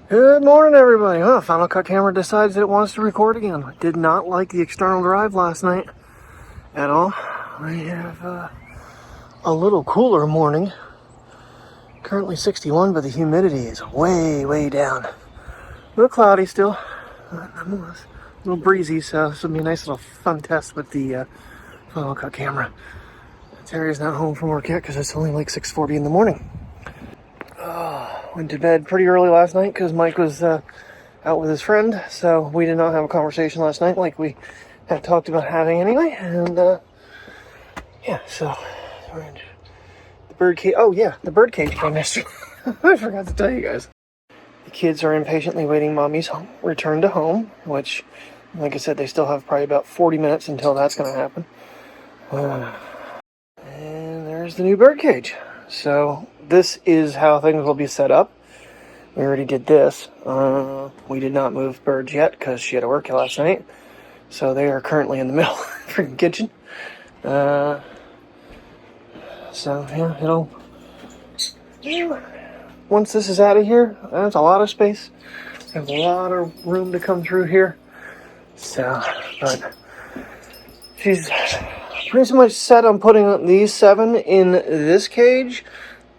Good morning, everybody. Oh, Final Cut camera decides that it wants to record again. I did not like the external drive last night at all. I have a little cooler morning. Currently 61, but the humidity is way, way down. A little cloudy still. Nonetheless, a little breezy, so this will be a nice little fun test with the Final Cut camera. Terry's not home from work yet because it's only like 6:40 in the morning. Went to bed pretty early last night because Mike was out with his friend, so we did not have a conversation last night like we had talked about having anyway. And yeah, so the bird cage. Oh yeah, the bird cage came yesterday. I forgot to tell you guys. The kids are impatiently waiting mommy's return to home, which, like I said, they still have probably about 40 minutes until that's going to happen. And there's the new bird cage. So this is how things will be set up. We already did this. We did not move birds yet because she had to work last night. So they are currently in the middle of the freaking kitchen. So yeah, once this is out of here, that's a lot of space. There's a lot of room to come through here. So, but she's pretty much set on putting these 7 in this cage.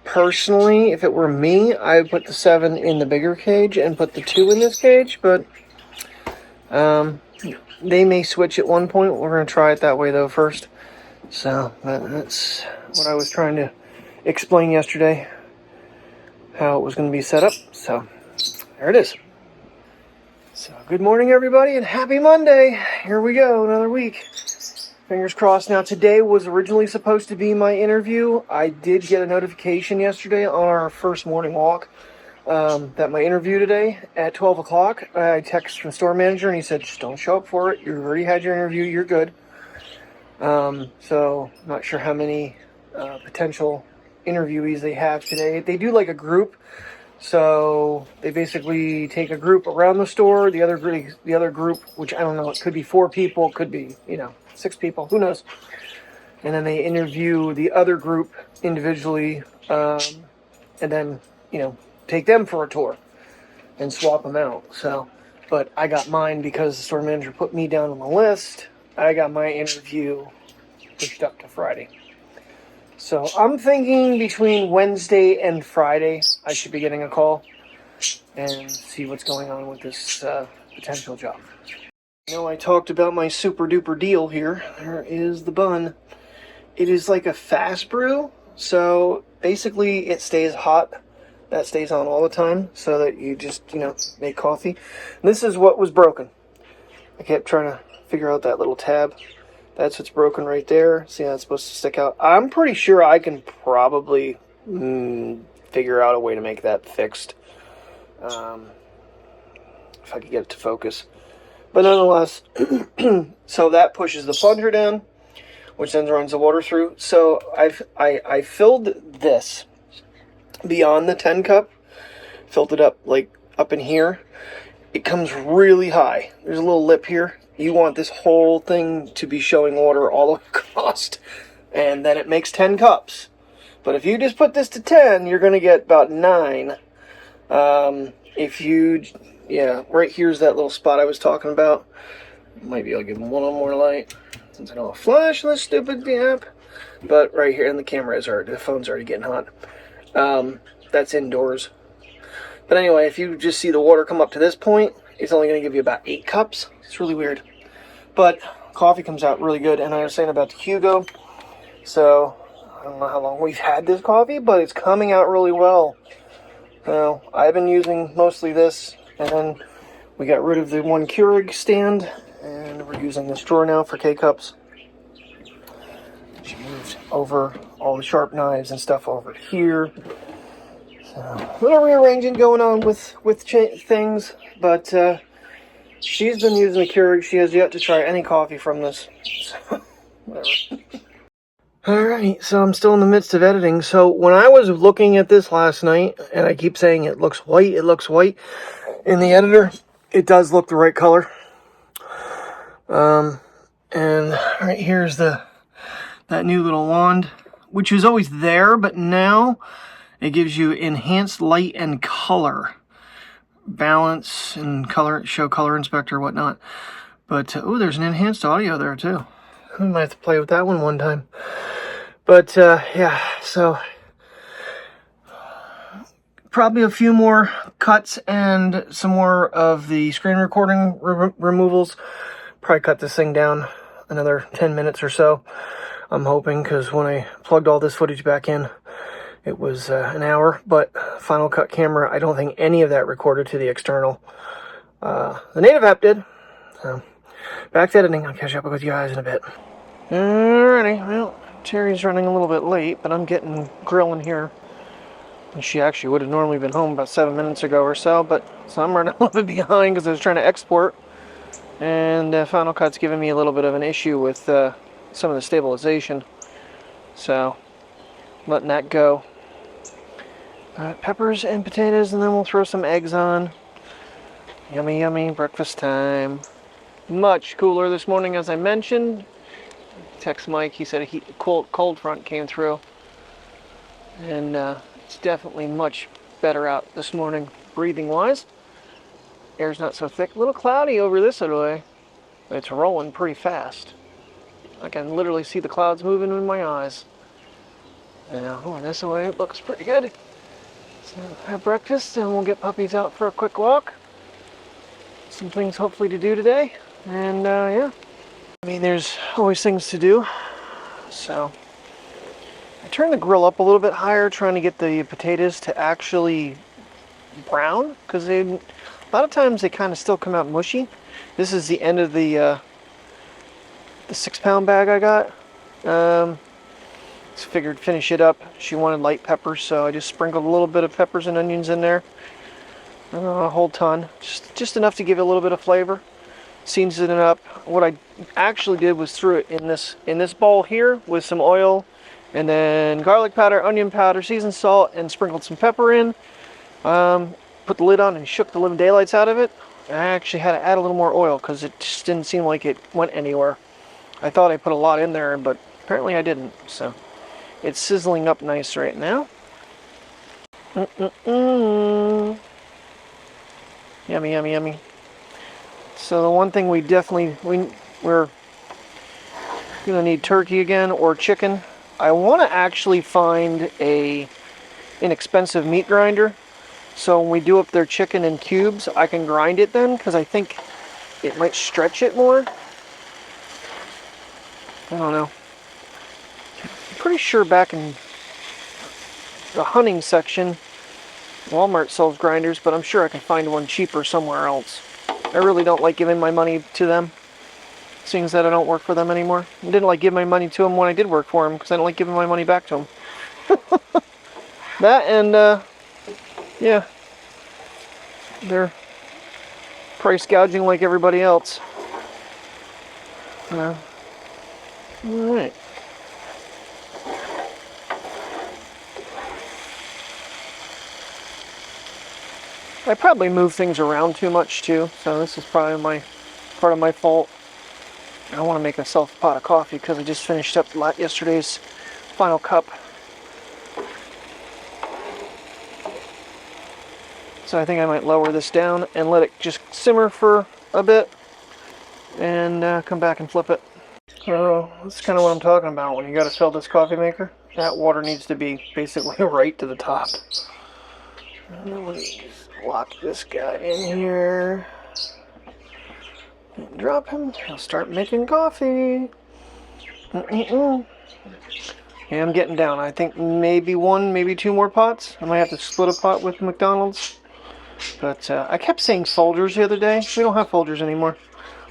Personally, if it were me, I would put the 7 in the bigger cage and put the 2 in this cage, but they may switch at one point. We're going to try it that way, though, first. So, that's what I was trying to explain yesterday, how it was going to be set up. So, there it is. So, good morning, everybody, and happy Monday. Here we go, another week. Fingers crossed. Now, today was originally supposed to be my interview. I did get a notification yesterday on our first morning walk that my interview today at 12 o'clock. I texted the store manager and he said, just don't show up for it. You already had your interview. You're good. So, not sure how many potential interviewees they have today. They do like a group. So, they basically take a group around the store. The other group, which I don't know, it could be 4 people, could be, 6 people, who knows? And then they interview the other group individually, and then, take them for a tour and swap them out. So, but I got mine because the store manager put me down on the list. I got my interview pushed up to Friday. So I'm thinking between Wednesday and Friday, I should be getting a call and see what's going on with this potential job. I talked about my super duper deal here. There is the bun. It is like a fast brew, so basically it stays hot. That stays on all the time, so that you just, make coffee. And this is what was broken. I kept trying to figure out that little tab. That's what's broken right there. See how it's supposed to stick out? I'm pretty sure I can probably figure out a way to make that fixed. If I could get it to focus. But nonetheless, so that pushes the plunger down, which then runs the water through. So I filled this beyond the 10 cup, filled it up like up in here. It comes really high. There's a little lip here. You want this whole thing to be showing water all across, and then it makes 10 cups. But if you just put this to 10, you're going to get about 9. Right here's that little spot I was talking about. Might be able to give them one more light, since I don't have a flash on this stupid app. But right here, and the phone's already getting hot. That's indoors. But anyway, if you just see the water come up to this point, it's only going to give you about 8 cups. It's really weird. But coffee comes out really good. And I was saying about the Hugo. So, I don't know how long we've had this coffee, but it's coming out really well. So, I've been using mostly this. And then we got rid of the one Keurig stand. And we're using this drawer now for K-Cups. She moved over all the sharp knives and stuff over here. So, a little rearranging going on with things. But she's been using the Keurig. She has yet to try any coffee from this. So, whatever. Alright, so I'm still in the midst of editing. So when I was looking at this last night, and I keep saying it looks white, in the editor, it does look the right color. And right here's that new little wand, which was always there, but now it gives you enhanced light and color balance and color, show color inspector, whatnot. But oh, there's an enhanced audio there too. I might have to play with that one time. But yeah, so probably a few more cuts and some more of the screen recording removals. Probably cut this thing down another 10 minutes or so, I'm hoping, because when I plugged all this footage back in, it was an hour. But Final Cut camera, I don't think any of that recorded to the external. The native app did. So back to editing. I'll catch up with you guys in a bit. Alrighty, well, Terry's running a little bit late, but I'm getting grilling here. And she actually would have normally been home about 7 minutes ago or so, but so I'm running a little bit behind because I was trying to export. And Final Cut's giving me a little bit of an issue with some of the stabilization. So, letting that go. Peppers and potatoes, and then we'll throw some eggs on. Yummy, yummy, breakfast time. Much cooler this morning, as I mentioned. Text Mike, he said a cold front came through. And it's definitely much better out this morning, breathing-wise. Air's not so thick. A little cloudy over this way, but it's rolling pretty fast. I can literally see the clouds moving in my eyes. And going this way, it looks pretty good. So have breakfast, and we'll get puppies out for a quick walk. Some things hopefully to do today, and yeah. I mean, there's always things to do. So I turned the grill up a little bit higher, trying to get the potatoes to actually brown, because a lot of times they kind of still come out mushy. This is the end of the 6-pound bag I got. Just figured finish it up. She wanted light peppers, so I just sprinkled a little bit of peppers and onions in there. Not a whole ton, just enough to give it a little bit of flavor. Seasoned it up. What I actually did was threw it in this bowl here with some oil, and then garlic powder, onion powder, seasoned salt, and sprinkled some pepper in. Put the lid on and shook the living daylights out of it. I actually had to add a little more oil because it just didn't seem like it went anywhere. I thought I put a lot in there, but apparently I didn't. So it's sizzling up nice right now. Yummy, yummy, yummy. So the one thing we're gonna need turkey again or chicken. I want to actually find a inexpensive meat grinder. So when we do up their chicken in cubes, I can grind it then, because I think it might stretch it more. I don't know. I'm pretty sure back in the hunting section, Walmart sells grinders, but I'm sure I can find one cheaper somewhere else. I really don't like giving my money to them, seeing as that I don't work for them anymore. I didn't like giving my money to them when I did work for them, because I don't like giving my money back to them. That and yeah, they're price gouging like everybody else. Alright. I probably move things around too much too, so this is probably part of my fault. I want to make myself a pot of coffee because I just finished up yesterday's final cup. So I think I might lower this down and let it just simmer for a bit and come back and flip it. So that's kind of what I'm talking about when you got to fill this coffee maker. That water needs to be basically right to the top. And then we just lock this guy in here. And drop him. I'll start making coffee. Yeah, I'm getting down. I think maybe one, maybe two more pots. I might have to split a pot with McDonald's. But I kept saying Folgers the other day. We don't have Folgers anymore.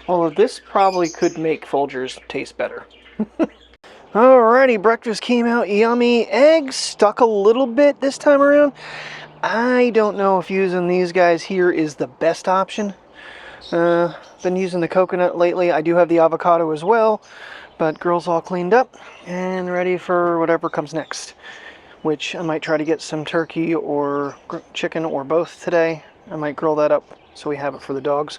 Although this probably could make Folgers taste better. Alrighty, breakfast came out yummy. Eggs stuck a little bit this time around. I don't know if using these guys here is the best option. Been using the coconut lately. I do have the avocado as well. But grill's all cleaned up and ready for whatever comes next. Which I might try to get some turkey or chicken or both today. I might grill that up so we have it for the dogs.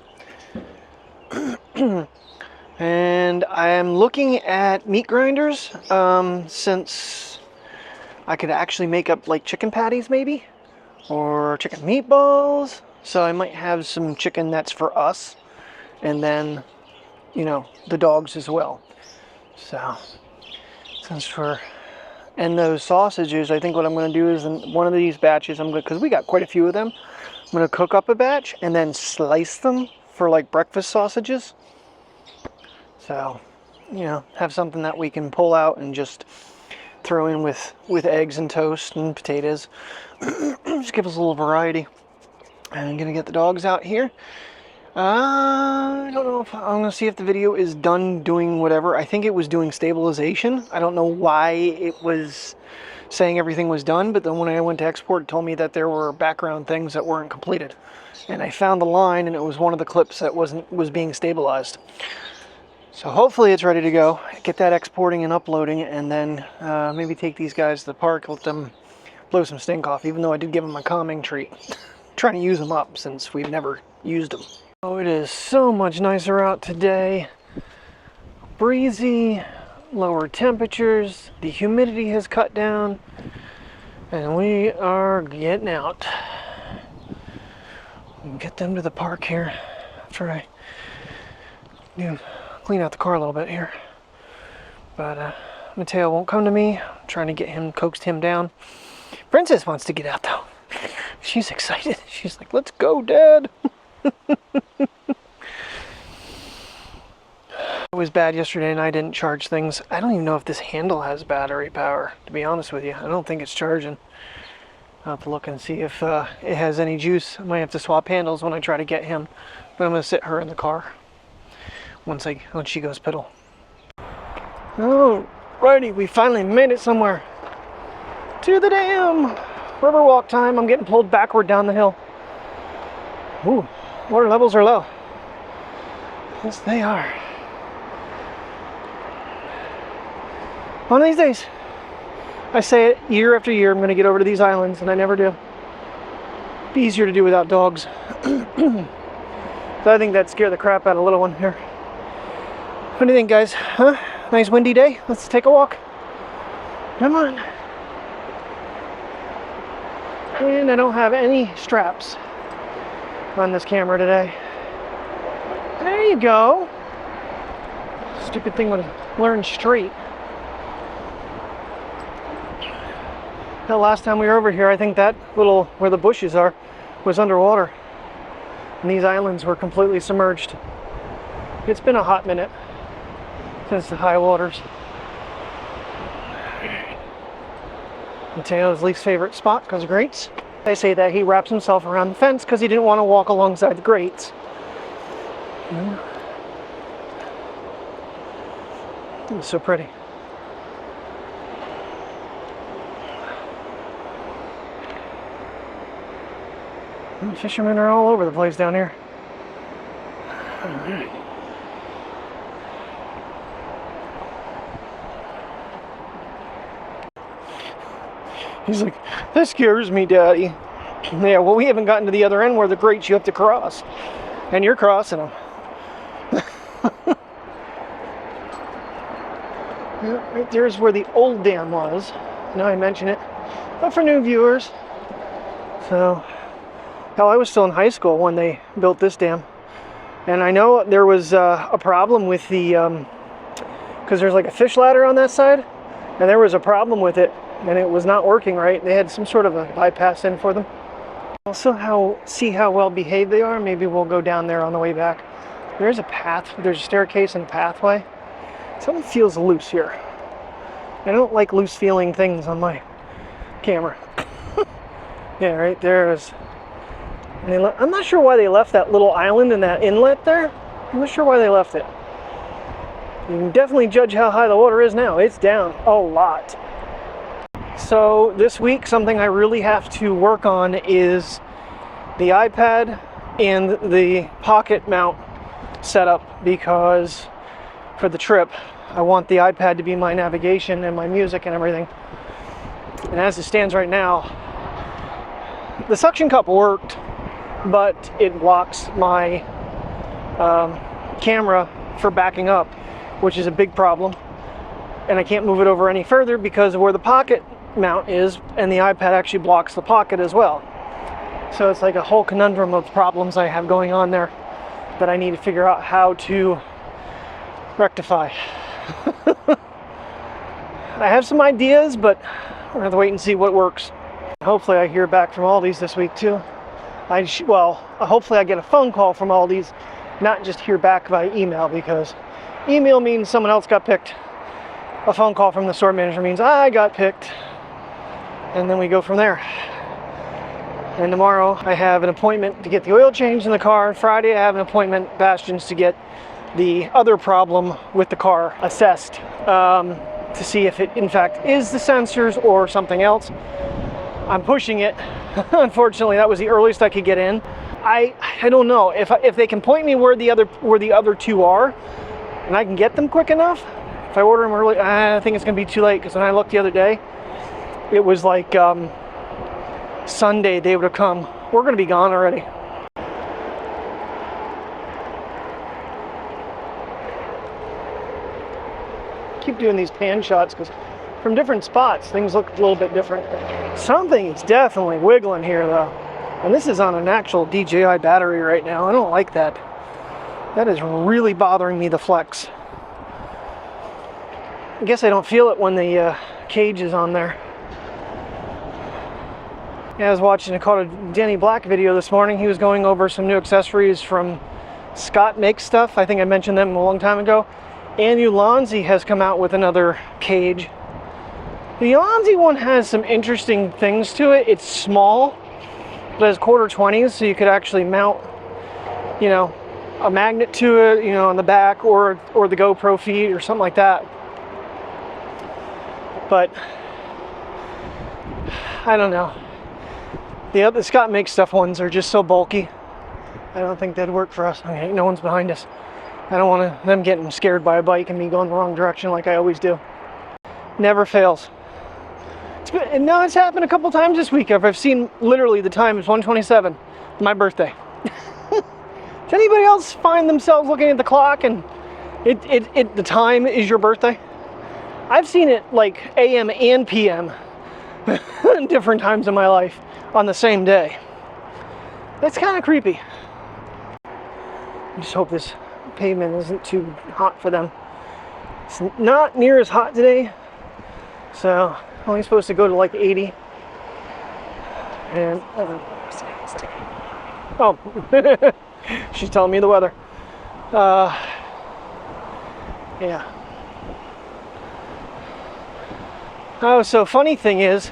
And I'm looking at meat grinders since I could actually make up like chicken patties maybe. or chicken meatballs. So I might have some chicken that's for us, and then, you know, the dogs as well. So, since for, and those sausages, I think what I'm going to do is in one of these batches, I'm going to, because we got quite a few of them, I'm going to cook up a batch and then slice them for like breakfast sausages. So, you know, have something that we can pull out and just throw in with eggs and toast and potatoes. Just give us a little variety. And I'm going to get the dogs out here. I don't know if I'm going to see if the video is done doing whatever. I think it was doing stabilization. I don't know why it was saying everything was done, but then when I went to export, it told me that there were background things that weren't completed. And I found the line, and it was one of the clips that was being stabilized. So hopefully it's ready to go. Get that exporting and uploading, and then maybe take these guys to the park, let them blow some stink off, even though I did give them a calming treat. Trying to use them up since we've never used them. Oh, it is so much nicer out today. Breezy, lower temperatures, the humidity has cut down, and we are getting out. Get them to the park here after I clean out the car a little bit here. But Mateo won't come to me. I'm trying to get him, coaxed him down. Princess wants to get out though. She's excited. She's like, let's go, Dad. It was bad yesterday and I didn't charge things. I don't even know if this handle has battery power, to be honest with you. I don't think it's charging. I'll have to look and see if it has any juice. I might have to swap handles when I try to get him. But I'm going to sit her in the car once she goes piddle. Alrighty, we finally made it somewhere. To the dam! Riverwalk time. I'm getting pulled backward down the hill. Ooh, water levels are low. Yes, they are. One of these days, I say it year after year, I'm going to get over to these islands, and I never do. Be easier to do without dogs. So I think that scared the crap out of the little one here. What do you think, guys? Huh? Nice windy day? Let's take a walk. Come on. And I don't have any straps on this camera today. There you go. Stupid thing would have learned straight. The last time we were over here, I think that little, where the bushes are, was underwater. And these islands were completely submerged. It's been a hot minute since the high waters. Mateo's least favorite spot because of grates. They say that he wraps himself around the fence because he didn't want to walk alongside the grates. It was so pretty. Fishermen are all over the place down here. He's like, that scares me, Daddy. Yeah, well, we haven't gotten to the other end where the grates you have to cross. And you're crossing them. Yeah, right there's where the old dam was. Now I mention it. But for new viewers. So, hell, I was still in high school when they built this dam. And I know there was a problem with the, because there's like a fish ladder on that side. And there was a problem with it. And it was not working right. They had some sort of a bypass in for them. Also, see how well behaved they are. Maybe we'll go down there on the way back. There's a path. There's a staircase and a pathway. Something feels loose here. I don't like loose feeling things on my camera. Yeah, right there is. I'm not sure why they left that little island and that inlet there. I'm not sure why they left it. You can definitely judge how high the water is now. It's down a lot. So this week, something I really have to work on is the iPad and the Pocket mount setup, because for the trip, I want the iPad to be my navigation and my music and everything. And as it stands right now, the suction cup worked, but it blocks my camera for backing up, which is a big problem. And I can't move it over any further because of where the Pocket mount is, and the iPad actually blocks the Pocket as well. So it's like a whole conundrum of problems I have going on there that I need to figure out how to rectify. I have some ideas, but we're gonna have to wait and see what works. Hopefully I hear back from Aldi's this week too. Hopefully I get a phone call from Aldi's, not just hear back by email, because email means someone else got picked. A phone call from the store manager means I got picked, and then we go from there. And tomorrow I have an appointment to get the oil changed in the car. Friday I have an appointment, Bastions, to get the other problem with the car assessed, to see if it in fact is the sensors or something else. I'm pushing it. Unfortunately, that was the earliest I could get in. I don't know if they can point me where the other two are, and I can get them quick enough. If I order them early, I think it's gonna be too late, because when I looked the other day, it was like Sunday they would have come. We're gonna be gone already. Keep doing these pan shots because from different spots things look a little bit different. Something is definitely wiggling here though, and this is on an actual DJI battery right now. I don't like that. That is really bothering me, the flex. I guess I don't feel it when the cage is on there. Yeah, I caught a Danny Black video this morning. He was going over some new accessories from Scott Makes Stuff. I think I mentioned them a long time ago. And Ulanzi has come out with another cage. The Ulanzi one has some interesting things to it. It's small, but it has quarter 20s, so you could actually mount, you know, a magnet to it, you know, on the back, or the GoPro feed or something like that. But I don't know. The other Scott Makes Stuff ones are just so bulky. I don't think that'd work for us. Okay, no one's behind us. I don't want them getting scared by a bike and me going the wrong direction like I always do. Never fails. And now it's happened a couple times this week. I've seen literally the time is 1:27, my birthday. Does anybody else find themselves looking at the clock and the time is your birthday? I've seen it like AM and PM different times in my life on the same day. That's kind of creepy. I just hope this pavement isn't too hot for them. It's not near as hot today, so only supposed to go to like 80. And oh, she's telling me the weather. Yeah. Oh, so funny thing is,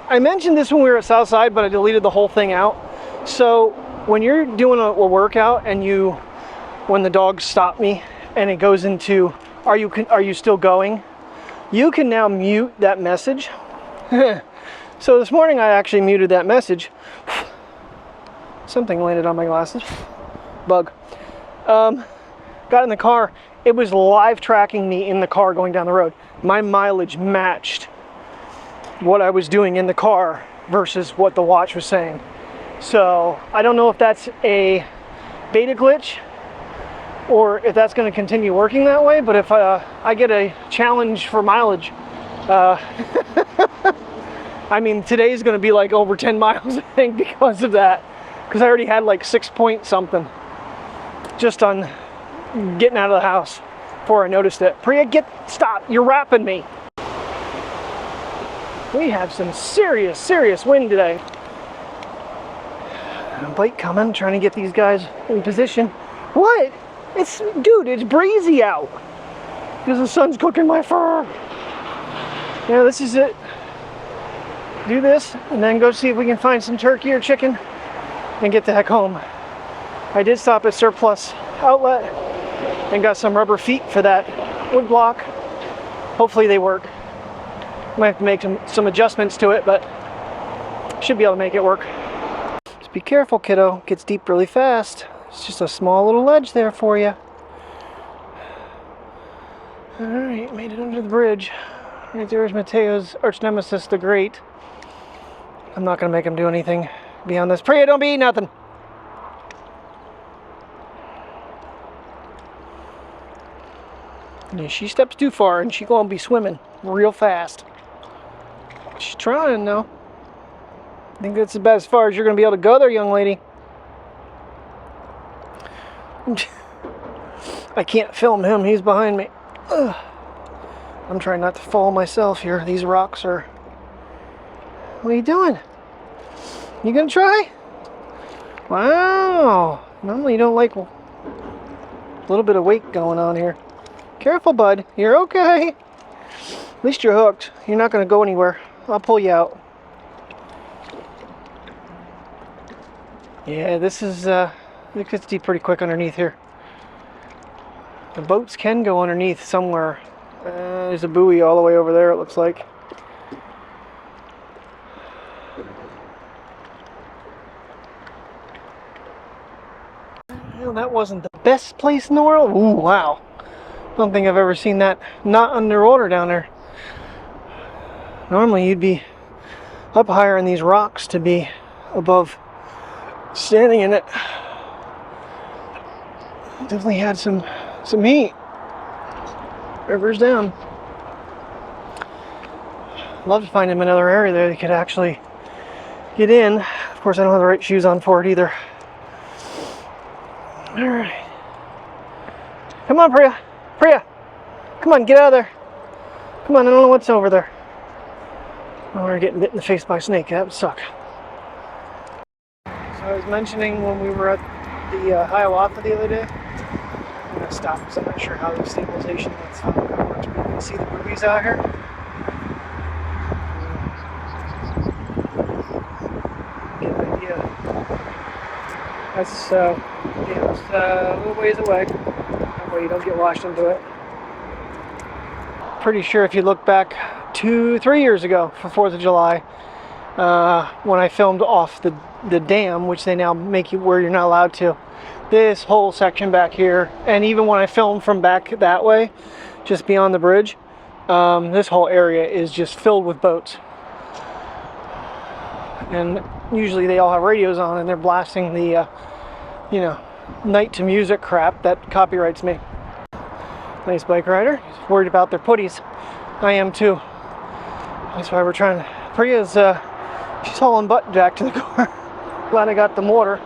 I mentioned this when we were at Southside, but I deleted the whole thing out. So when you're doing a workout and when the dogs stop me and it goes into, are you still going? You can now mute that message. So this morning I actually muted that message. Something landed on my glasses. Bug. Got in the car. It was live tracking me in the car going down the road. My mileage matched what I was doing in the car versus what the watch was saying. So I don't know if that's a beta glitch or if that's going to continue working that way, but if I get a challenge for mileage, I mean, today's going to be like over 10 miles, I think, because of that, because I already had like 6 point something just on getting out of the house before I noticed it. Priya, stop, you're wrapping me. We have some serious wind today. Bike coming, trying to get these guys in position. What? Dude, it's breezy out because the sun's cooking my fur. Yeah, this is it. Do this and then go see if we can find some turkey or chicken and get the heck home. I did stop at Surplus Outlet and got some rubber feet for that wood block. Hopefully they work. Might have to make some adjustments to it, but should be able to make it work. Just be careful, kiddo. It gets deep really fast. It's just a small little ledge there for you. Alright, made it under the bridge. Right there's Mateo's arch nemesis, the Great. I'm not going to make him do anything beyond this. Priya, don't be eating nothing. Yeah, she steps too far and she's going to be swimming real fast. She's trying though. I think that's about as far as you're going to be able to go there, young lady. I can't film him. He's behind me. Ugh. I'm trying not to fall myself here. These rocks are... What are you doing? You gonna try? Wow. Normally you don't like a little bit of weight going on here. Careful, bud. You're okay. At least you're hooked. You're not gonna go anywhere. I'll pull you out. Yeah, this is, it gets deep pretty quick underneath here. The boats can go underneath somewhere. There's a buoy all the way over there, it looks like. Well, that wasn't the best place in the world. Ooh, wow. I don't think I've ever seen that not underwater down there. Normally you'd be up higher in these rocks to be above standing in it. Definitely had some heat. River's down. Love to find him another area there they could actually get in. Of course, I don't have the right shoes on for it either. All right. Come on, Priya. Priya. Come on, get out of there. Come on, I don't know what's over there. Oh, we're getting bit in the face by a snake. That would suck. So I was mentioning when we were at the Hiawatha the other day. I'm going to stop because I'm not sure how the stabilization that's how it works. But you can see the buoys out here. Get an idea. That's it's a little ways away. That way you don't get washed into it. Pretty sure if you look back 2-3 years ago for 4th of July, when I filmed off the dam, which they now make you where you're not allowed to. This whole section back here, and even when I filmed from back that way, just beyond the bridge, this whole area is just filled with boats. And usually they all have radios on and they're blasting the, you know, night to music crap that copyrights me. Nice bike rider. He's worried about their putties. I am too. That's why we're trying to... Priya's, she's hauling butt back to the car. Glad I got the water.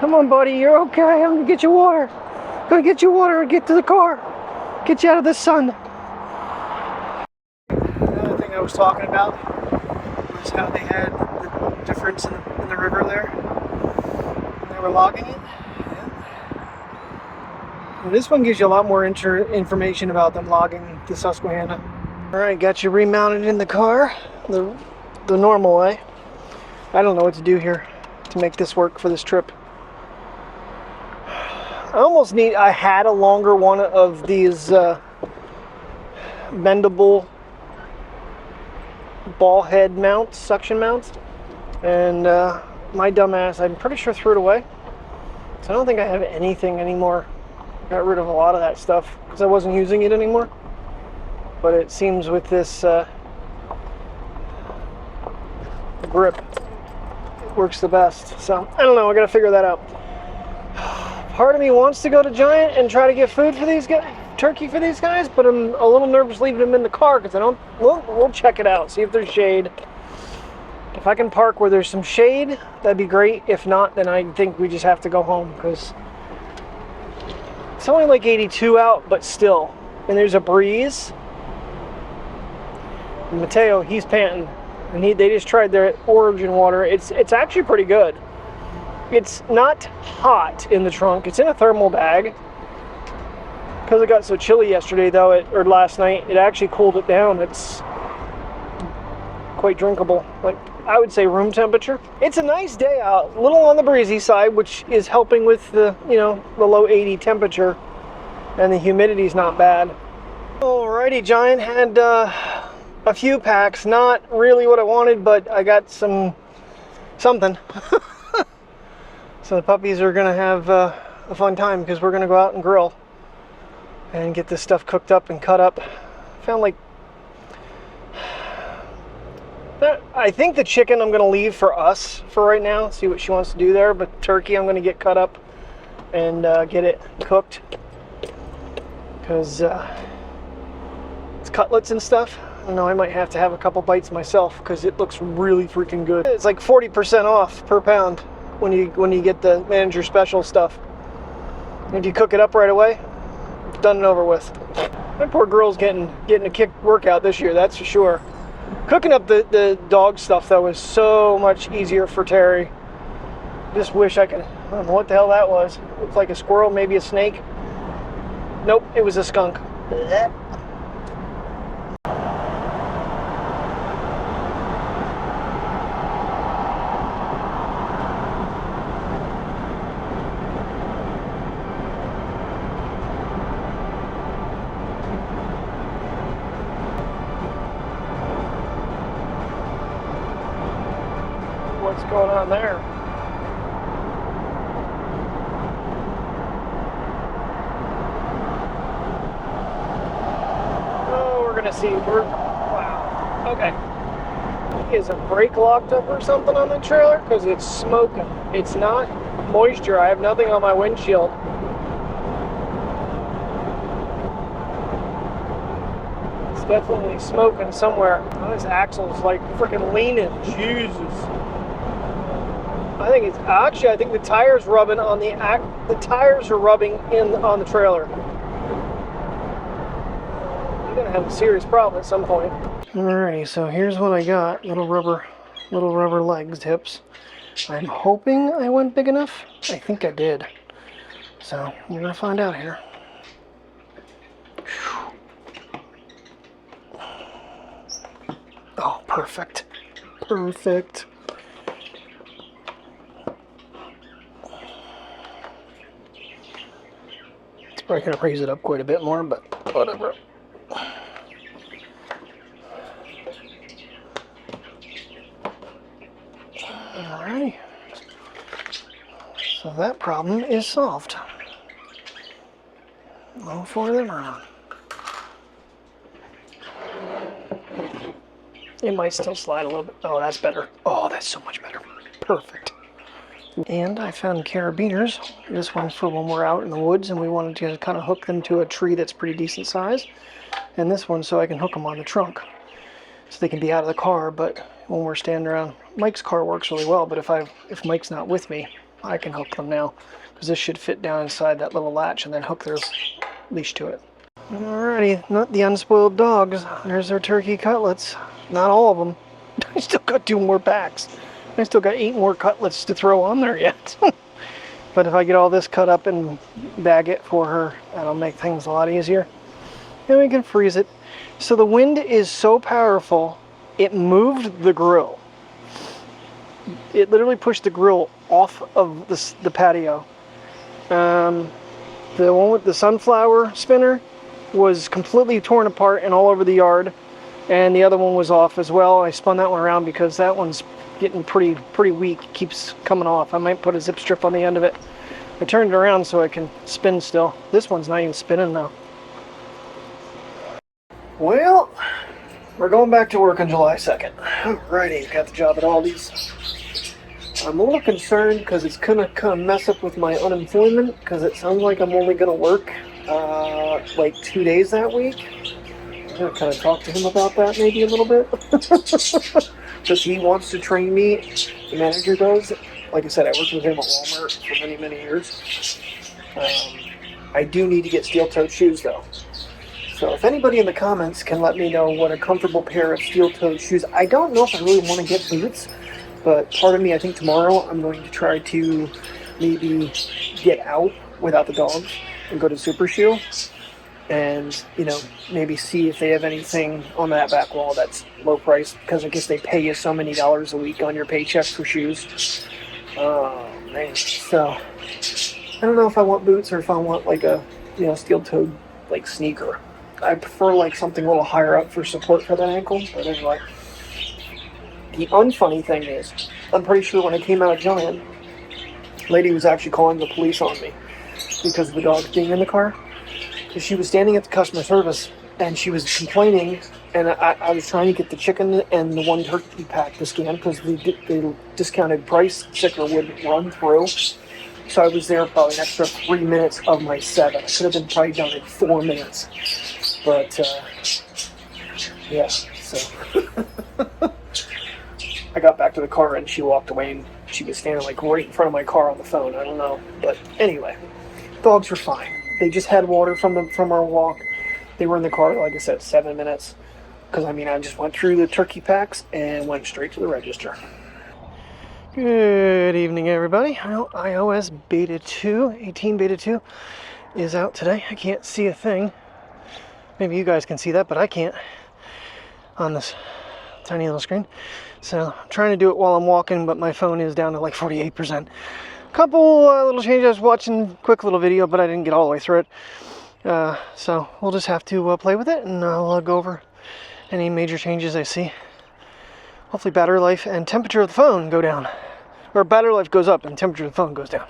Come on, buddy, you're okay. I'm gonna get you water. I'm gonna get you water and get to the car. Get you out of the sun. Another thing I was talking about was how they had the difference in the river there. And they were logging it. Yeah. And this one gives you a lot more information about them logging the Susquehanna. Alright, got you remounted in the car the normal way. I don't know what to do here to make this work for this trip. I had a longer one of these bendable ball head mounts, suction mounts, and my dumbass, I'm pretty sure threw it away. So I don't think I have anything anymore. Got rid of a lot of that stuff because I wasn't using it anymore. But it seems with this grip, it works the best. So I don't know, I gotta figure that out. Part of me wants to go to Giant and try to get food for these guys, turkey for these guys, but I'm a little nervous leaving them in the car because I don't. We'll check it out, see if there's shade. If I can park where there's some shade, that'd be great. If not, then I think we just have to go home because it's only like 82 out, but still, and there's a breeze. And Mateo, he's panting, and they just tried their Origin water. It's actually pretty good. It's not hot in the trunk. It's in a thermal bag. Because it got so chilly yesterday, though, or last night, it actually cooled it down. It's quite drinkable. Like, I would say room temperature. It's a nice day out. A little on the breezy side, which is helping with the, you know, the low 80 temperature. And the humidity's not bad. Alrighty, Giant had a few packs. Not really what I wanted, but I got something. So the puppies are going to have a fun time because we're going to go out and grill and get this stuff cooked up and cut up. Found like... I think the chicken I'm going to leave for us for right now. See what she wants to do there. But turkey I'm going to get cut up and get it cooked. Because it's cutlets and stuff. don't know, I might have to have a couple bites myself because it looks really freaking good. It's like 40% off per pound when you get the manager special stuff. If you cook it up right away, done and over with. My poor girl's getting a kick workout this year, that's for sure. Cooking up the dog stuff though is so much easier for Terry. Just wish I could. I don't know what the hell that was. Looks like a squirrel, maybe a snake. Nope, it was a skunk. What's going on there? Oh, we're gonna see. Wow. Okay. Is a brake locked up or something on the trailer? Because it's smoking. It's not moisture. I have nothing on my windshield. It's definitely smoking somewhere. Oh, this axle's like freaking leaning. Jesus. I think it's actually. I think the tires rubbing on the tires are rubbing in on the trailer. You're gonna have a serious problem at some point. Alrighty, so here's what I got. Little rubber legs, hips. I'm hoping I went big enough. I think I did. So we're gonna find out here. Oh, perfect. Perfect. Probably gonna raise it up quite a bit more, but whatever. Alrighty. So that problem is solved. All four of them are on. It might still slide a little bit. Oh, that's better. Oh, that's so much better. Perfect. And I found carabiners. This one's for when we're out in the woods and we wanted to kind of hook them to a tree that's pretty decent size. And this one so I can hook them on the trunk. So they can be out of the car, but when we're standing around. Mike's car works really well, but if Mike's not with me, I can hook them now. Because this should fit down inside that little latch and then hook their leash to it. Alrighty, not the unspoiled dogs. There's their turkey cutlets. Not all of them. I still got 2 more packs. I still got 8 more cutlets to throw on there yet. But if I get all this cut up and bag it for her, that'll make things a lot easier. And we can freeze it. So the wind is so powerful, it moved the grill. It literally pushed the grill off of the patio. The one with the sunflower spinner was completely torn apart and all over the yard. And the other one was off as well. I spun that one around because that one's getting pretty weak. It keeps coming off. I might put a zip strip on the end of it. I turned it around so I can spin still. This one's not even spinning now. Well, we're going back to work on July 2nd. Alrighty, got the job at Aldi's. I'm a little concerned because it's gonna kind of mess up with my unemployment because it sounds like I'm only gonna work like 2 days that week. I'm gonna kind of talk to him about that maybe a little bit. Because he wants to train me, the manager does. Like I said, I worked with him at Walmart for many, many years. I do need to get steel-toed shoes, though. So if anybody in the comments can let me know what a comfortable pair of steel-toed shoes... I don't know if I really want to get boots, but part of me, I think tomorrow, I'm going to try to maybe get out without the dogs and go to Super Shoe. And, you know, maybe see if they have anything on that back wall that's low price, because I guess they pay you so many dollars a week on your paychecks for shoes. Oh, man. So, I don't know if I want boots or if I want, like, a, you know, steel-toed, like, sneaker. I prefer, like, something a little higher up for support for that ankle, but anyway. The unfunny thing is, I'm pretty sure when I came out of Giant, the lady was actually calling the police on me because of the dogs being in the car. She was standing at the customer service and she was complaining, and I was trying to get the chicken and the 1 turkey pack to scan because the discounted price sticker wouldn't run through. So I was there probably an extra 3 minutes of my 7. I could have been probably done in 4 minutes. But yeah, So I got back to the car and she walked away and she was standing like right in front of my car on the phone. I don't know. But anyway, dogs are fine. They just had water from our walk. They were in the car, like I said, 7 minutes. Because, I mean, I just went through the turkey packs and went straight to the register. Good evening, everybody. Well, iOS Beta 2, 18 Beta 2 is out today. I can't see a thing. Maybe you guys can see that, but I can't on this tiny little screen. So I'm trying to do it while I'm walking, but my phone is down to like 48%. Couple little changes. I was watching, quick little video, but I didn't get all the way through it. So we'll just have to play with it, and I'll go over any major changes I see. Hopefully battery life and temperature of the phone go down. Or battery life goes up and temperature of the phone goes down.